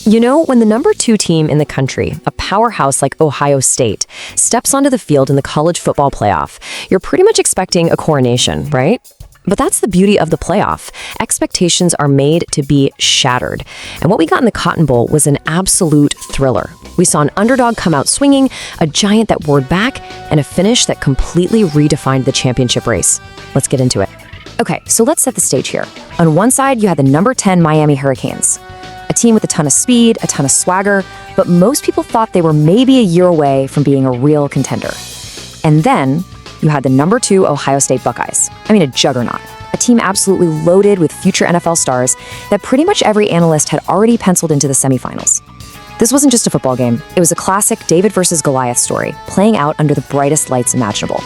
You know, when the number 2 team in the country, a powerhouse like Ohio State, steps onto the field in the college football playoff, you're pretty much expecting a coronation, right? But that's the beauty of the playoff. Expectations are made to be shattered. And what we got in the Cotton Bowl was an absolute thriller. We saw an underdog come out swinging, a giant that warred back, and a finish that completely redefined the championship race. Let's get into it. Okay, so let's set the stage here. On one side, you had the number 10 Miami Hurricanes. A team with a ton of speed, a ton of swagger, but most people thought they were maybe a year away from being a real contender. And then you had the number 2 Ohio State Buckeyes. I mean, a juggernaut. A team absolutely loaded with future NFL stars that pretty much every analyst had already penciled into the semifinals. This wasn't just a football game. It was a classic David versus Goliath story, playing out under the brightest lights imaginable.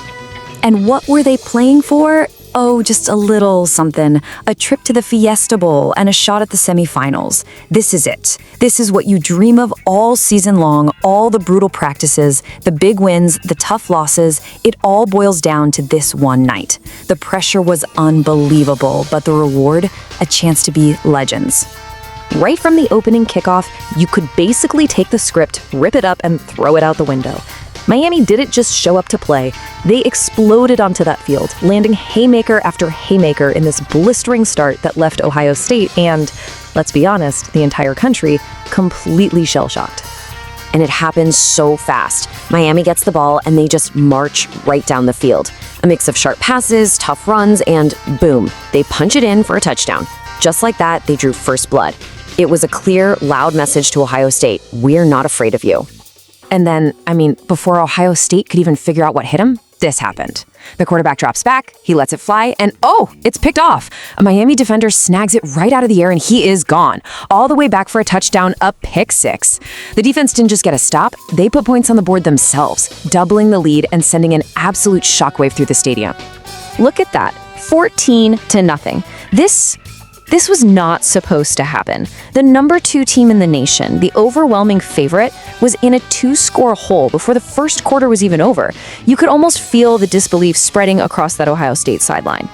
And what were they playing for? Oh, just a little something. A trip to the Fiesta Bowl and a shot at the semifinals. This is it. This is what you dream of all season long, all the brutal practices, the big wins, the tough losses. It all boils down to this one night. The pressure was unbelievable, but the reward, a chance to be legends. Right from the opening kickoff, you could basically take the script, rip it up, and throw it out the window. Miami didn't just show up to play. They exploded onto that field, landing haymaker after haymaker in this blistering start that left Ohio State and, let's be honest, the entire country completely shell-shocked. And it happened so fast. Miami gets the ball and they just march right down the field. A mix of sharp passes, tough runs, and boom, they punch it in for a touchdown. Just like that, they drew first blood. It was a clear, loud message to Ohio State. We're not afraid of you. And then, before Ohio State could even figure out what hit him, this happened. The quarterback drops back, he lets it fly, and it's picked off. A Miami defender snags it right out of the air and he is gone. All the way back for a touchdown, a pick six. The defense didn't just get a stop, they put points on the board themselves, doubling the lead and sending an absolute shockwave through the stadium. Look at that, 14-0. This was not supposed to happen. The number 2 team in the nation, the overwhelming favorite, was in a 2-score hole before the first quarter was even over. You could almost feel the disbelief spreading across that Ohio State sideline.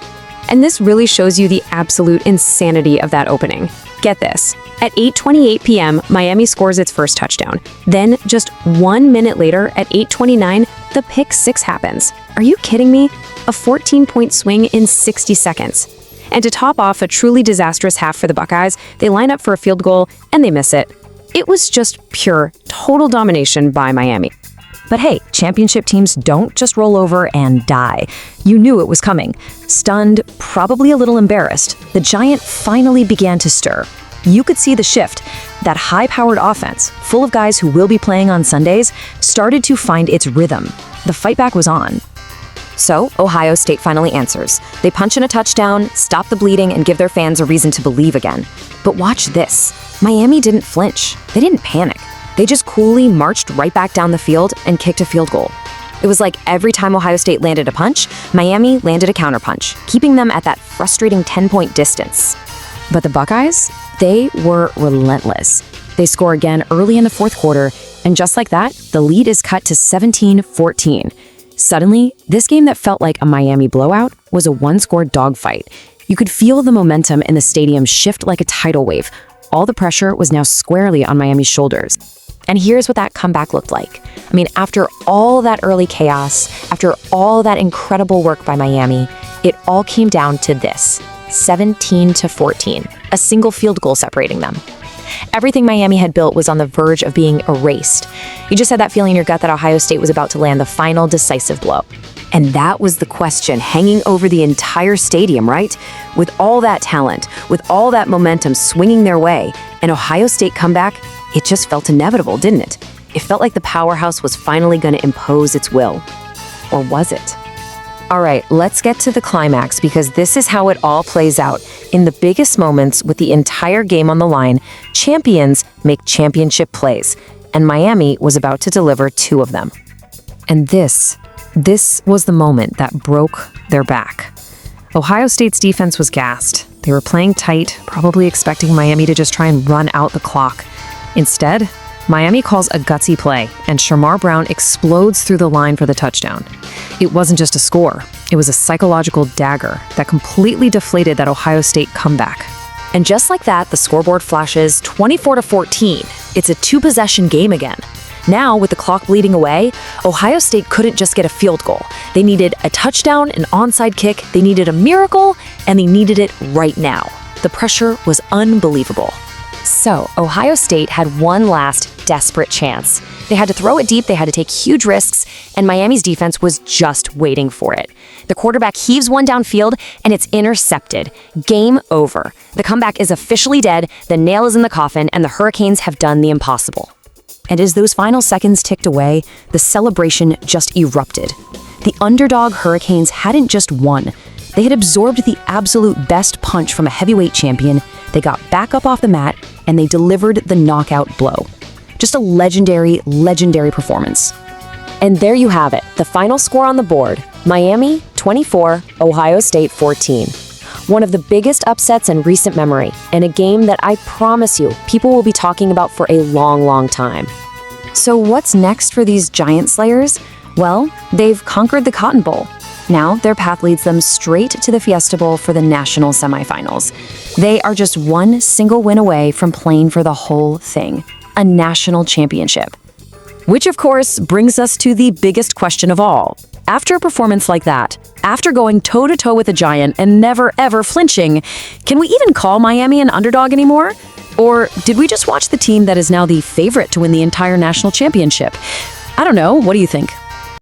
And this really shows you the absolute insanity of that opening. Get this. At 8:28 p.m., Miami scores its first touchdown. Then, just 1 minute later, at 8:29, the pick six happens. Are you kidding me? A 14-point swing in 60 seconds. And to top off a truly disastrous half for the Buckeyes, they line up for a field goal and they miss it. It was just pure, total domination by Miami. But hey, championship teams don't just roll over and die. You knew it was coming. Stunned, probably a little embarrassed, the Giant finally began to stir. You could see the shift. That high-powered offense, full of guys who will be playing on Sundays, started to find its rhythm. The fight back was on. So, Ohio State finally answers. They punch in a touchdown, stop the bleeding, and give their fans a reason to believe again. But watch this. Miami didn't flinch. They didn't panic. They just coolly marched right back down the field and kicked a field goal. It was like every time Ohio State landed a punch, Miami landed a counterpunch, keeping them at that frustrating 10-point distance. But the Buckeyes, they were relentless. They score again early in the fourth quarter, and just like that, the lead is cut to 17-14. Suddenly, this game that felt like a Miami blowout was a one-score dogfight. You could feel the momentum in the stadium shift like a tidal wave. All the pressure was now squarely on Miami's shoulders. And here's what that comeback looked like. After all that early chaos, after all that incredible work by Miami, it all came down to this, 17-14, a single field goal separating them. Everything Miami had built was on the verge of being erased. You just had that feeling in your gut that Ohio State was about to land the final decisive blow. And that was the question hanging over the entire stadium, right? With all that talent, with all that momentum swinging their way, an Ohio State comeback, it just felt inevitable, didn't it? It felt like the powerhouse was finally going to impose its will. Or was it? All right, let's get to the climax because this is how it all plays out. In the biggest moments, with the entire game on the line, champions make championship plays, and Miami was about to deliver 2 of them. And this was the moment that broke their back. Ohio State's defense was gassed. They were playing tight, probably expecting Miami to just try and run out the clock. Instead, Miami calls a gutsy play, and CharMar Brown explodes through the line for the touchdown. It wasn't just a score. It was a psychological dagger that completely deflated that Ohio State comeback. And just like that, the scoreboard flashes 24-14. It's a two-possession game again. Now, with the clock bleeding away, Ohio State couldn't just get a field goal. They needed a touchdown, an onside kick, they needed a miracle, and they needed it right now. The pressure was unbelievable. So, Ohio State had one last desperate chance. They had to throw it deep, they had to take huge risks, and Miami's defense was just waiting for it. The quarterback heaves one downfield, and it's intercepted. Game over. The comeback is officially dead, the nail is in the coffin, and the Hurricanes have done the impossible. And as those final seconds ticked away, the celebration just erupted. The underdog Hurricanes hadn't just won. They had absorbed the absolute best punch from a heavyweight champion, they got back up off the mat, and they delivered the knockout blow. Just a legendary, legendary performance. And there you have it, the final score on the board. Miami 24, Ohio State 14. One of the biggest upsets in recent memory, and a game that I promise you, people will be talking about for a long, long time. So what's next for these giant slayers? Well, they've conquered the Cotton Bowl. Now their path leads them straight to the Fiesta Bowl for the national semifinals. They are just one single win away from playing for the whole thing, a national championship. Which, of course, brings us to the biggest question of all. After a performance like that, after going toe-to-toe with a giant and never ever flinching, can we even call Miami an underdog anymore? Or did we just watch the team that is now the favorite to win the entire national championship? I don't know, what do you think?